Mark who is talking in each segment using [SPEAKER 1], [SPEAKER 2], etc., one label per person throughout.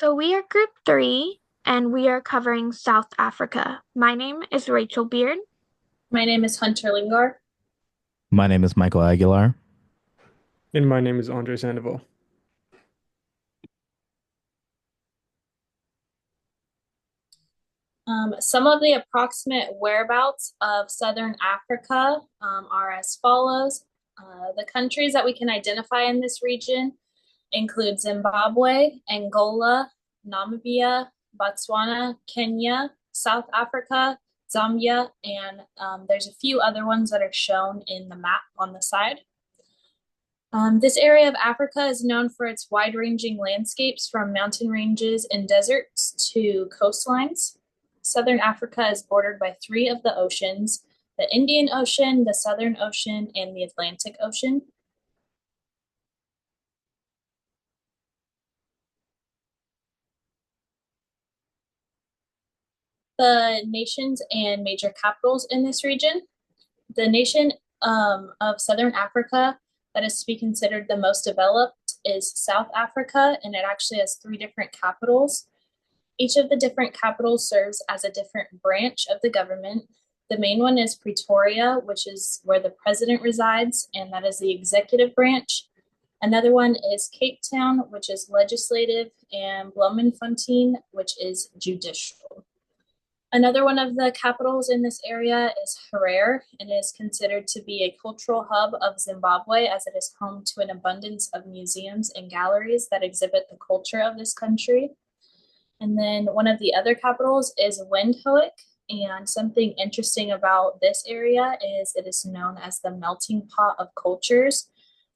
[SPEAKER 1] So we are group three and we are covering South Africa. My name is Rachel Beard.
[SPEAKER 2] My name is Hunter Lingar.
[SPEAKER 3] My name is Michael Aguilar.
[SPEAKER 4] And my name is Andre Sandoval.
[SPEAKER 2] Some of the approximate whereabouts of Southern Africa are as follows. The countries that we can identify in this region include Zimbabwe, Angola, Namibia, Botswana, Kenya, South Africa, Zambia, and there's a few other ones that are shown in the map on the side. This area of Africa is known for its wide-ranging landscapes from mountain ranges and deserts to coastlines. Southern Africa is bordered by three of the oceans: the Indian Ocean, the Southern Ocean, and the Atlantic Ocean. The nations and major capitals in this region. The nation of Southern Africa that is to be considered the most developed is South Africa, and it actually has three different capitals. Each of the different capitals serves as a different branch of the government. The main one is Pretoria, which is where the president resides, and that is the executive branch. Another one is Cape Town, which is legislative, and Bloemfontein, which is judicial. Another one of the capitals in this area is Harare, and it is considered to be a cultural hub of Zimbabwe, as it is home to an abundance of museums and galleries that exhibit the culture of this country. And then one of the other capitals is Windhoek. And something interesting about this area is it is known as the melting pot of cultures,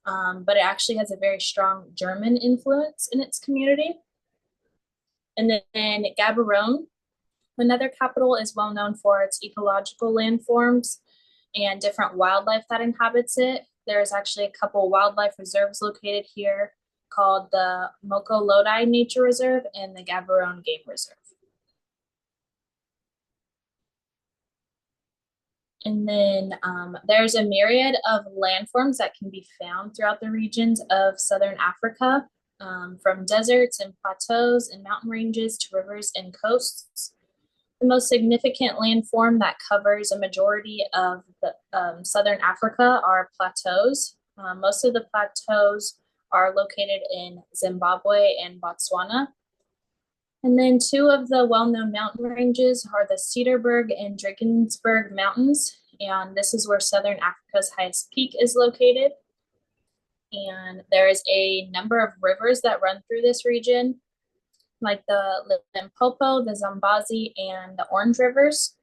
[SPEAKER 2] but it actually has a very strong German influence in its community. And then Gaborone, another capital, is well known for its ecological landforms and different wildlife that inhabits it. There's actually a couple wildlife reserves located here called the Moko Lodi Nature Reserve and the Gaborone Game Reserve. And then there's a myriad of landforms that can be found throughout the regions of Southern Africa, from deserts and plateaus and mountain ranges to rivers and coasts. The most significant landform that covers a majority of the Southern Africa are plateaus. Most of the plateaus are located in Zimbabwe and Botswana. And then two of the well-known mountain ranges are the Cedarburg and Drakensberg Mountains, and this is where Southern Africa's highest peak is located. And there is a number of rivers that run through this region, like the Limpopo, the Zambezi, and the Orange Rivers.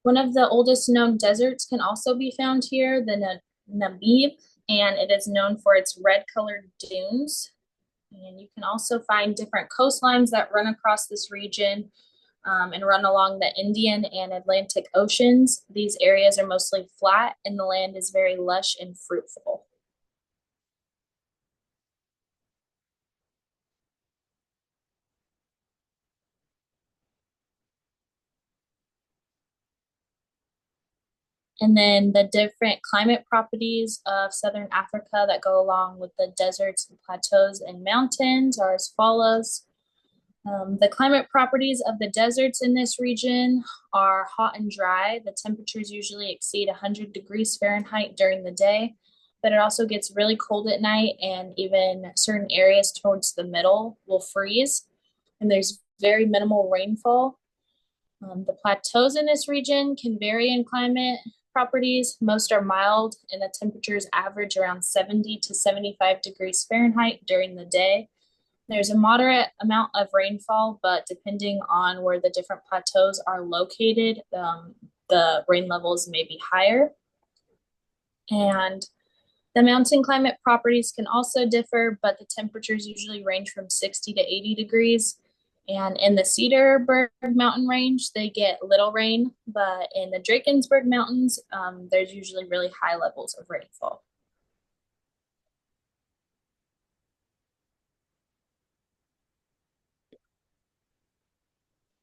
[SPEAKER 2] One of the oldest known deserts can also be found here, the Namib, and it is known for its red-colored dunes. And you can also find different coastlines that run across this region and run along the Indian and Atlantic Oceans. These areas are mostly flat, and the land is very lush and fruitful. And then the different climate properties of Southern Africa that go along with the deserts, plateaus, and mountains are as follows. The climate properties of the deserts in this region are hot and dry. The temperatures usually exceed 100 degrees Fahrenheit during the day, but it also gets really cold at night, and even certain areas towards the middle will freeze, and there's very minimal rainfall. The plateaus in this region can vary in climate properties. Most are mild, and the temperatures average around 70 to 75 degrees Fahrenheit during the day. There's a moderate amount of rainfall, but depending on where the different plateaus are located, the rain levels may be higher. And the mountain climate properties can also differ, but the temperatures usually range from 60 to 80 degrees. And in the Cedarburg mountain range, they get little rain, but in the Drakensberg Mountains, there's usually really high levels of rainfall.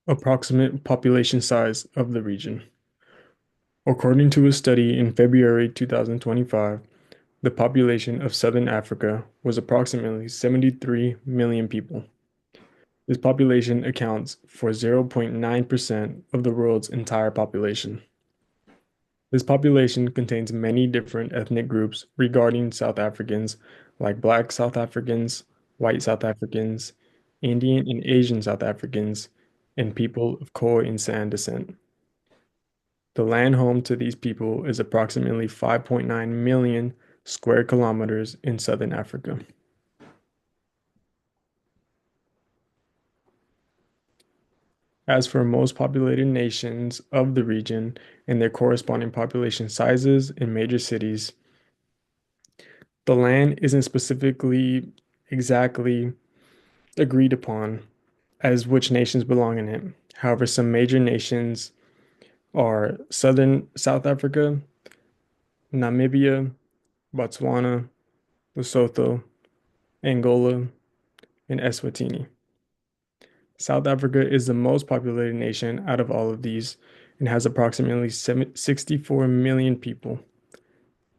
[SPEAKER 4] Approximate population size of the region. According to a study in February 2025, the population of Southern Africa was approximately 73 million people. This population accounts for 0.9% of the world's entire population. This population contains many different ethnic groups regarding South Africans, like Black South Africans, White South Africans, Indian and Asian South Africans, and people of Khoi and San descent. The land home to these people is approximately 5.9 million square kilometers in southern Africa. As for most populated nations of the region and their corresponding population sizes in major cities, the land isn't specifically exactly agreed upon as which nations belong in it. However, some major nations are Southern South Africa, Namibia, Botswana, Lesotho, Angola, and Eswatini. South Africa is the most populated nation out of all of these and has approximately 64 million people.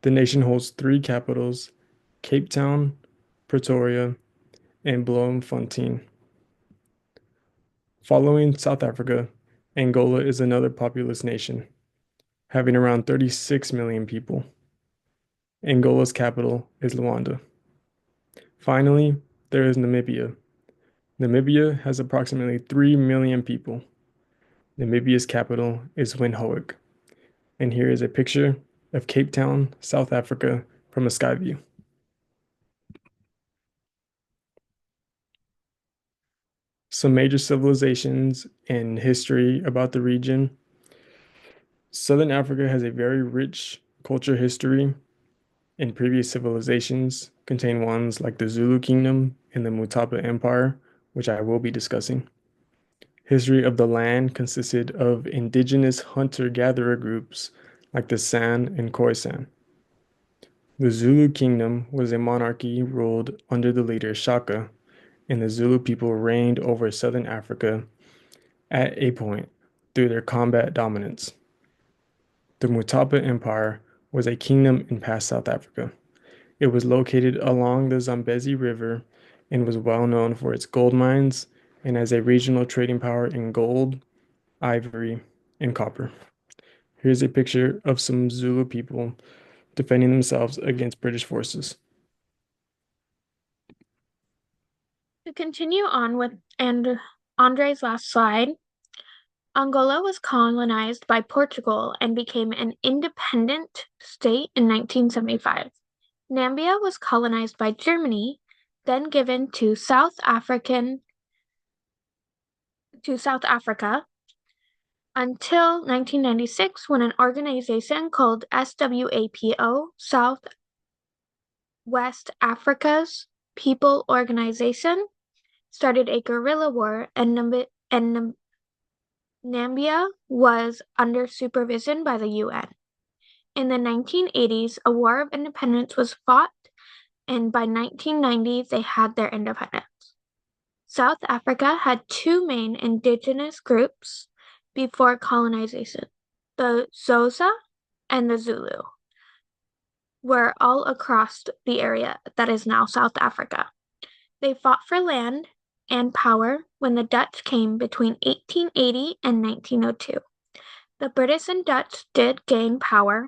[SPEAKER 4] The nation holds three capitals: Cape Town, Pretoria, and Bloemfontein. Following South Africa, Angola is another populous nation, having around 36 million people. Angola's capital is Luanda. Finally, there is Namibia. Namibia has approximately 3 million people. Namibia's capital is Windhoek. And here is a picture of Cape Town, South Africa from a sky view. Some major civilizations and history about the region. Southern Africa has a very rich culture history, and previous civilizations contain ones like the Zulu Kingdom and the Mutapa Empire, which I will be discussing. History of the land consisted of indigenous hunter-gatherer groups like the San and Khoisan. The Zulu Kingdom was a monarchy ruled under the leader Shaka, and the Zulu people reigned over southern Africa at a point through their combat dominance. The Mutapa Empire was a kingdom in past South Africa. It was located along the Zambezi River and was well known for its gold mines and as a regional trading power in gold, ivory, and copper. Here's a picture of some Zulu people defending themselves against British forces.
[SPEAKER 1] To continue on with Andre's last slide, Angola was colonized by Portugal and became an independent state in 1975. Namibia was colonized by Germany, then given to South Africa until 1996 when an organization called SWAPO, South West Africa's People Organization, started a guerrilla war, and Namibia was under supervision by the UN. In the 1980s, a war of independence was fought, and by 1990 they had their independence. South Africa had two main indigenous groups before colonization. The Xhosa and the Zulu were all across the area that is now South Africa. They fought for land and power when the Dutch came between 1880 and 1902. The British and Dutch did gain power,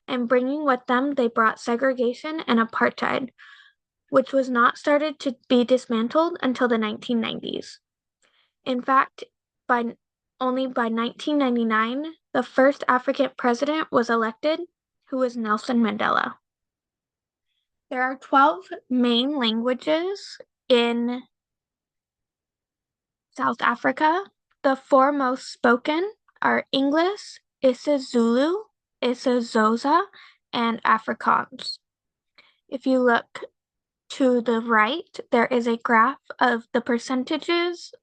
[SPEAKER 1] and bringing with them they brought segregation and apartheid, which was not started to be dismantled until the 1990s. In fact, only by 1999, the first African president was elected, who was Nelson Mandela. There are 12 main languages in South Africa. The four most spoken are English, isiZulu, isiXhosa, and Afrikaans. If you look to the right, there is a graph of the percentages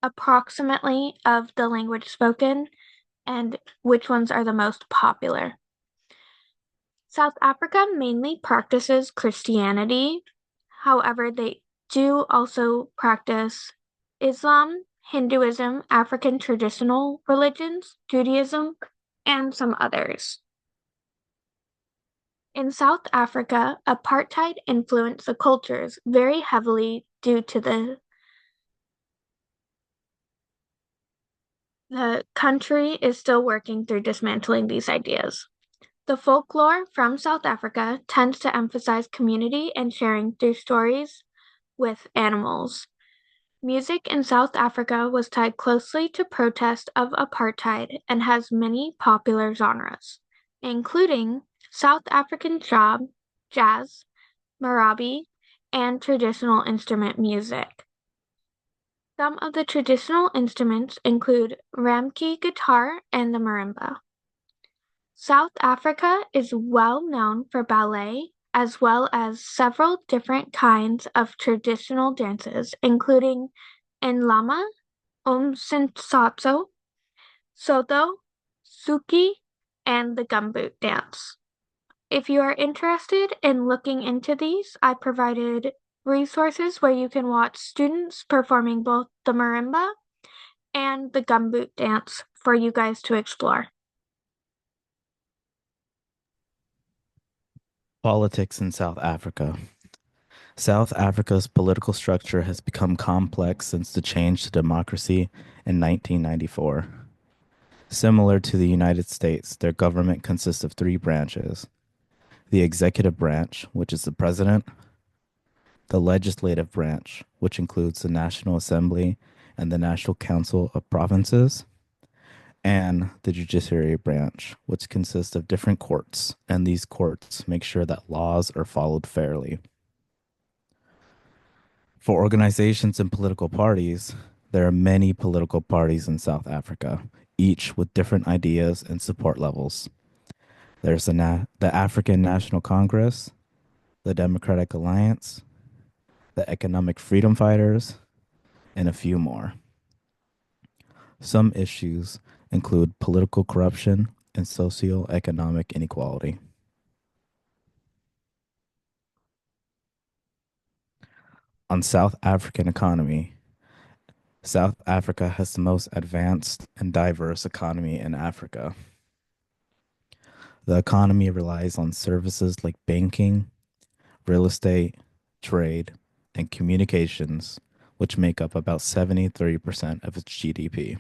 [SPEAKER 1] approximately of the language spoken and which ones are the most popular. South Africa mainly practices Christianity. However, they do also practice Islam, Hinduism, African traditional religions, Judaism, and some others. In South Africa, apartheid influenced the cultures very heavily due to the The country is still working through dismantling these ideas. The folklore from South Africa tends to emphasize community and sharing through stories with animals. Music in South Africa was tied closely to protest of apartheid and has many popular genres, including South African jazz, marabi, and traditional instrument music. Some of the traditional instruments include ramkey guitar and the marimba. South Africa is well known for ballet as well as several different kinds of traditional dances, including Nlama, Umsintsato, Soto, Suki, and the gumboot dance. If you are interested in looking into these, I provided resources where you can watch students performing both the marimba and the gumboot dance for you guys to explore.
[SPEAKER 3] Politics in South Africa. South Africa's political structure has become complex since the change to democracy in 1994. Similar to the United States, their government consists of three branches: the executive branch, which is the president, the legislative branch, which includes the National Assembly and the National Council of Provinces, and the judiciary branch, which consists of different courts, and these courts make sure that laws are followed fairly. For organizations and political parties, there are many political parties in South Africa, each with different ideas and support levels. There's the African National Congress, the Democratic Alliance, the Economic Freedom Fighters, and a few more. Some issues include political corruption and socio-economic inequality. On South African economy, South Africa has the most advanced and diverse economy in Africa. The economy relies on services like banking, real estate, trade, and communications, which make up about 73% of its GDP.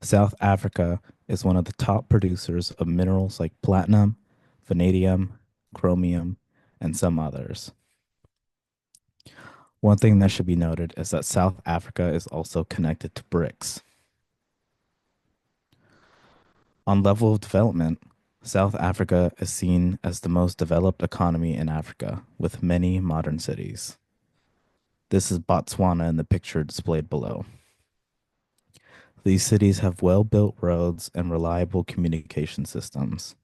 [SPEAKER 3] South Africa is one of the top producers of minerals like platinum, vanadium, chromium, and some others. One thing that should be noted is that South Africa is also connected to BRICS. On level of development, South Africa is seen as the most developed economy in Africa, with many modern cities. This is Botswana in the picture displayed below. These cities have well-built roads and reliable communication systems.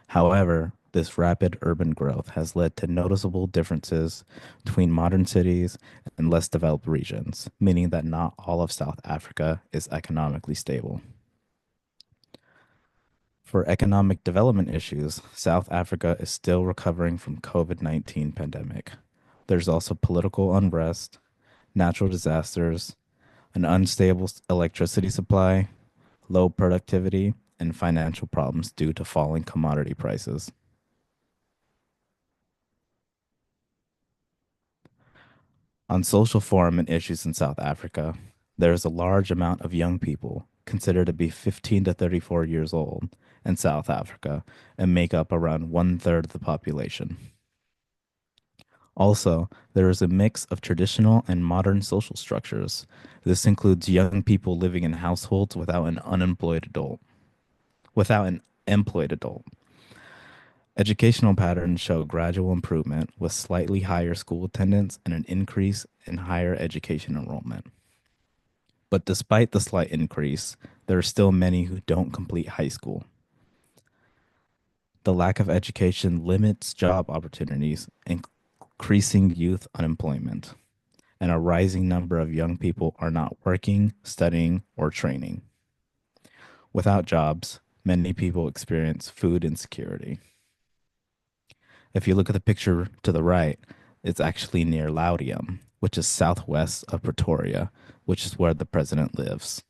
[SPEAKER 3] However, this rapid urban growth has led to noticeable differences between modern cities and less developed regions, meaning that not all of South Africa is economically stable. For economic development issues, South Africa is still recovering from COVID-19 pandemic. There's also political unrest, natural disasters, an unstable electricity supply, low productivity, and financial problems due to falling commodity prices. On social forum and issues in South Africa, there is a large amount of young people, considered to be 15 to 34 years old, in South Africa and make up around one-third of the population. Also, there is a mix of traditional and modern social structures. This includes young people living in households without an employed adult. Educational patterns show gradual improvement with slightly higher school attendance and an increase in higher education enrollment. But despite the slight increase, there are still many who don't complete high school. The lack of education limits job opportunities, increasing youth unemployment, and a rising number of young people are not working, studying, or training. Without jobs, many people experience food insecurity. If you look at the picture to the right, it's actually near Laudium, which is southwest of Pretoria, which is where the president lives.